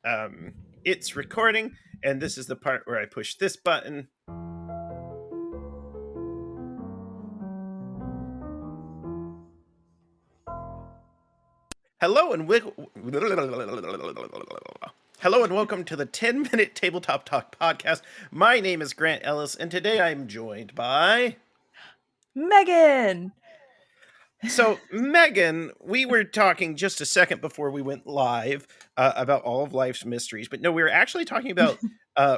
Um, it's recording, and this is the part where I push this button. Hello and hello and welcome to the 10-minute tabletop talk podcast. My name is Grant Ellis, and today I'm joined by. Megan. So, Megan, we were talking just a second before we went live about all of life's mysteries, but no, we were actually talking about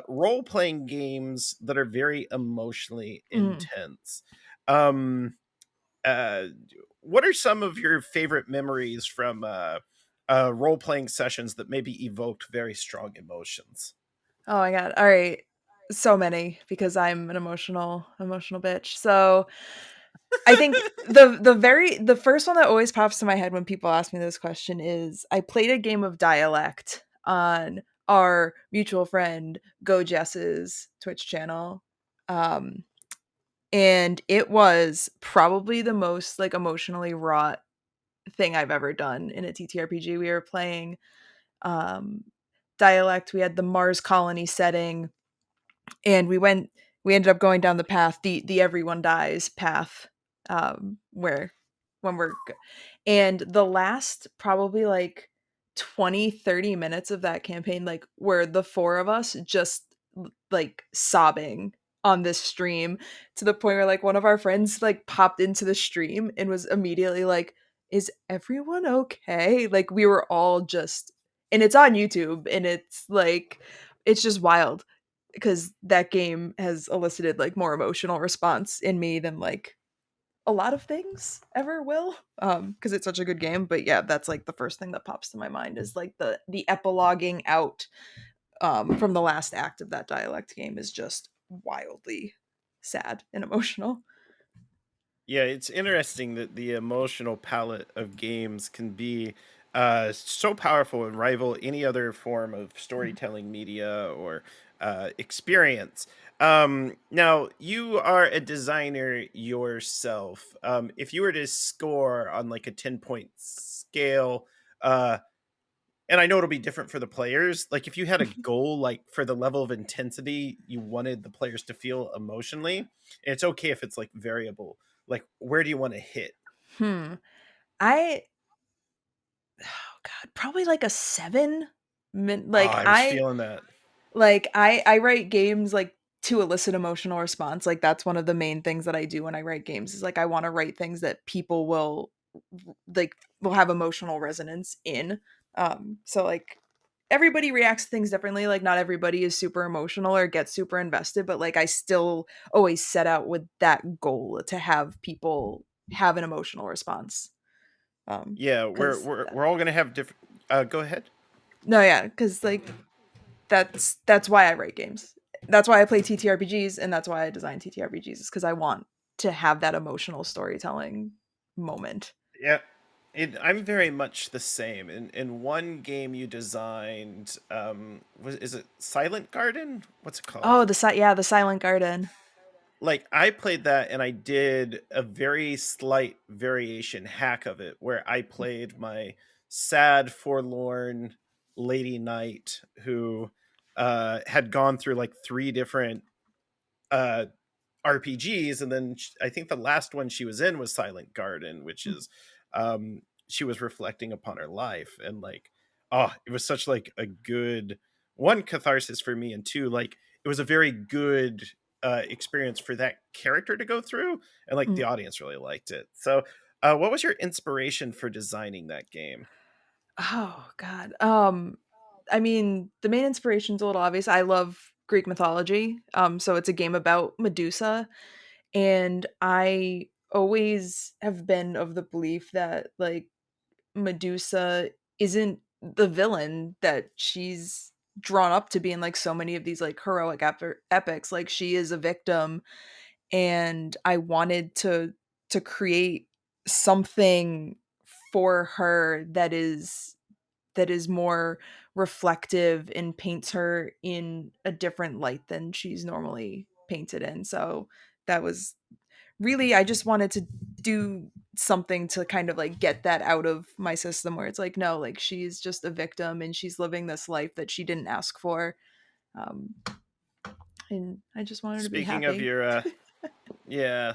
role playing games that are very emotionally Mm. intense. Um, uh, what are some of your favorite memories from role playing sessions that maybe evoked very strong emotions? Oh my god. All right. So many because I'm an emotional bitch. So I think the first one that always pops to my head when people ask me this question is I played a game of dialect on our mutual friend Go Jess's Twitch channel. Um and it was probably the most like emotionally wrought thing I've ever done in a TTRPG. We were playing um dialect. We had the Mars colony setting, and we ended up going down the path, the everyone dies path, where when we're and the last probably like 20-30 minutes of that campaign like were the four of us just like sobbing on this stream, to the point where like one of our friends like popped into the stream and was immediately like, is everyone okay? Like we were all just, and it's on YouTube, and it's like it's just wild because that game has elicited like more emotional response in me than like a lot of things ever will, because it's such a good game. But yeah, that's like the first thing that pops to my mind is like the epiloguing out from the last act of that dialect game is just wildly sad and emotional. Yeah, it's interesting that the emotional palette of games can be so powerful and rival any other form of storytelling media or experience. Now, you are a designer yourself. If you were to score on like a 10-point scale, uh, and I know it'll be different for the players, like if you had a goal, like for the level of intensity you wanted the players to feel emotionally, and it's okay if it's like variable, like where do you want to hit? Hmm. I Oh god, probably like a 7. Oh, Like I was feeling that. I write games like to elicit emotional response. Like that's one of the main things that I do when I write games is like I want to write things that people like will have emotional resonance in. So like everybody reacts to things differently. Like not everybody is super emotional or gets super invested, but like I still always set out with that goal to have people have an emotional response. Yeah, we're Cuz we're, we're all gonna have different. Go ahead. no, yeah, cuz like that's why I write games. That's why I play TTRPGs, and that's why I design TTRPGs, is because I want to have that emotional storytelling moment. Yeah, I'm very much the same. In one game you designed, is it Silent Garden? What's it Oh, called? the Silent Garden. Like I played that and I did a very slight variation hack of it where I played my sad, forlorn lady knight who had gone through like three different uh RPGs, and then I think the last one she was in was Silent Garden, which is she was reflecting upon her life, and like, oh, it was such like a good one, catharsis for me, and two, like it was a very good experience for that character to go through, and like the Mm. audience really liked it. So what was your inspiration for designing that game? Oh god. I mean, the main inspiration's a little obvious. I love Greek mythology. So it's a game about Medusa, and I always have been of the belief that like Medusa isn't the villain that she's drawn up to be in like so many of these like heroic epics. Like she is a victim, and I wanted to create something for her that is more reflective and paints her in a different light than she's normally painted in. So that was really, I just wanted to do something to kind of like get that out of my system where it's like, no, like she's just a victim and she's living this life that she didn't ask for. Um, and I just want her to be Speaking of happy. your, yeah,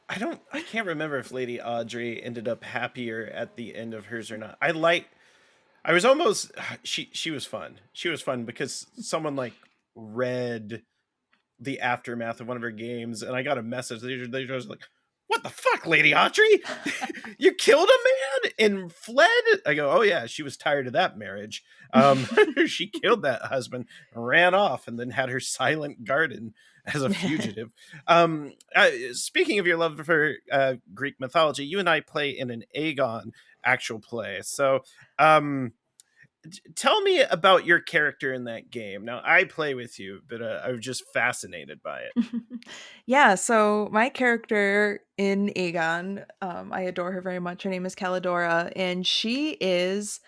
I can't remember if Lady Audrey ended up happier at the end of hers or not. I was almost, she was fun. She was fun because someone like read the aftermath of one of her games, and I got a message. They was like, "What the fuck, Lady Audrey? You killed a man and fled?" I go, "Oh yeah, she was tired of that marriage. She killed that husband, ran off, and then had her silent garden as a fugitive." Speaking of your love for Greek mythology, you and I play in an Aegon actual play, so. Tell me about your character in that game. Now, I play with you, but I was just fascinated by it. Yeah, so my character in Aegon, I adore her very much. Her name is Calidora, and she is,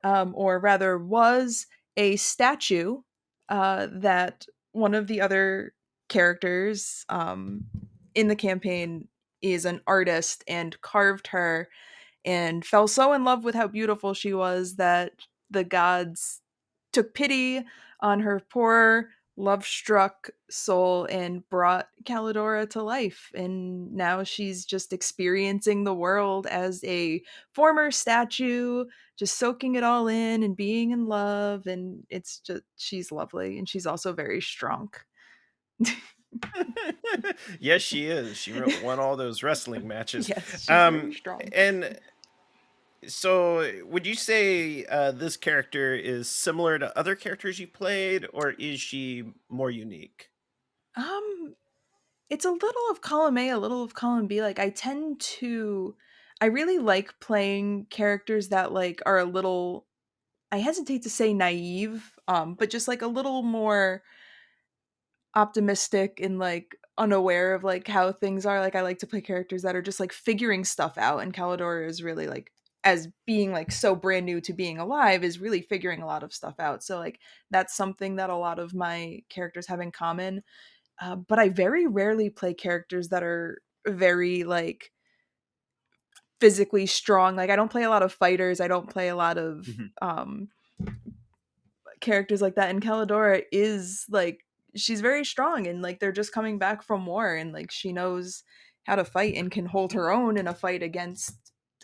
or rather was, a statue that one of the other characters in the campaign is an artist and carved her and fell so in love with how beautiful she was that the gods took pity on her poor, love struck soul and brought Calidora to life. And now she's just experiencing the world as a former statue, just soaking it all in and being in love. And it's just, she's lovely. And she's also very strong. Yes, she is. She won all those wrestling matches. Yes, she's very Um, strong. and so, would you say this character is similar to other characters you played, or is she more unique? Um, It's a little of column A, a little of column B. Like I really like playing characters that like are a little, I hesitate to say naive, but just like a little more optimistic and like unaware of like how things are. Like I like to play characters that are just like figuring stuff out, and Calidor is really like, as being like so brand new to being alive, is really figuring a lot of stuff out. So like that's something that a lot of my characters have in common. But I very rarely play characters that are very like physically strong. Like I don't play a lot of fighters. I don't play a lot of Mhm. characters like that. And Calidora is like, she's very strong and like they're just coming back from war and like she knows how to fight and can hold her own in a fight against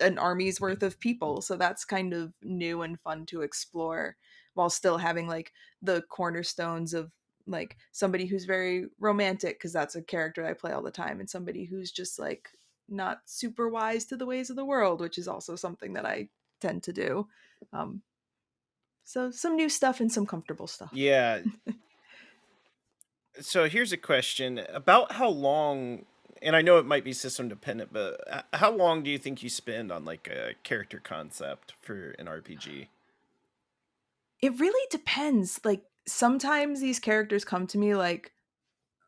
an army's worth of people. So that's kind of new and fun to explore while still having like the cornerstones of like somebody who's very romantic, because that's a character I play all the time, and somebody who's just like not super wise to the ways of the world, which is also something that I tend to do. um, so some new stuff and some comfortable stuff. Yeah. So here's a question about how long, and I know it might be system dependent, but how long do you think you spend on like a character concept for an RPG? It really depends. Like sometimes these characters come to me like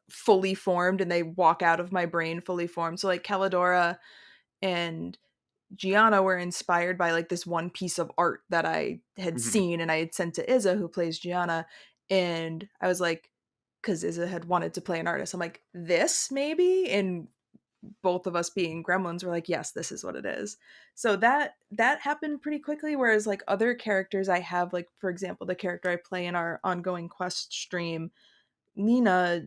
fully formed and they walk out of my brain fully formed. So like Calidora and Gianna were inspired by like this one piece of art that I had Mhm. seen and I had sent to Izza, who plays Gianna, and I was like, because Izza had wanted to play an artist, I'm like, this maybe, and both of us being gremlins were like, yes, this is what it is. So that happened pretty quickly, whereas like other characters I have, like for example the character I play in our ongoing quest stream, Nina,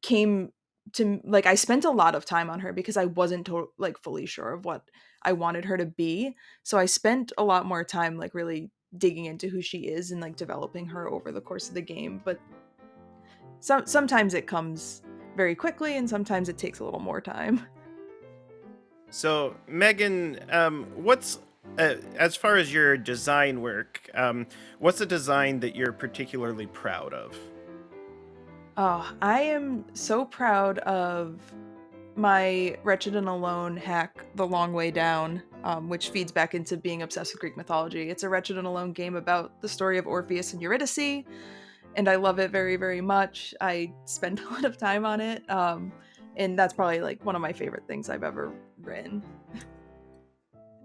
came to like, I spent a lot of time on her because I wasn't like fully sure of what I wanted her to be. So I spent a lot more time like really digging into who she is and like developing her over the course of the game. But sometimes it comes very quickly and sometimes it takes a little more time. So, Megan, what's as far as your design work? What's a design that you're particularly proud of? Oh, I am so proud of my Wretched and Alone hack, The Long Way Down, which feeds back into being obsessed with Greek mythology. It's a Wretched and Alone game about the story of Orpheus and Eurydice, and I love it very, very much. I spend a lot of time on it, and that's probably like one of my favorite things I've ever written.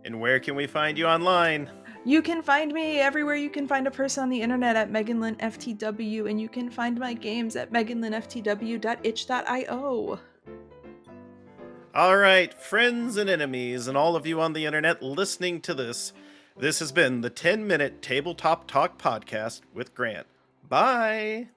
And where can we find you online? You can find me everywhere you can find a person on the internet at MeganLynnFTW, and you can find my games at meganlynnftw.itch.io. All right, friends and enemies, and all of you on the internet listening to this, this has been the 10-minute Tabletop Talk podcast with Grant. Bye.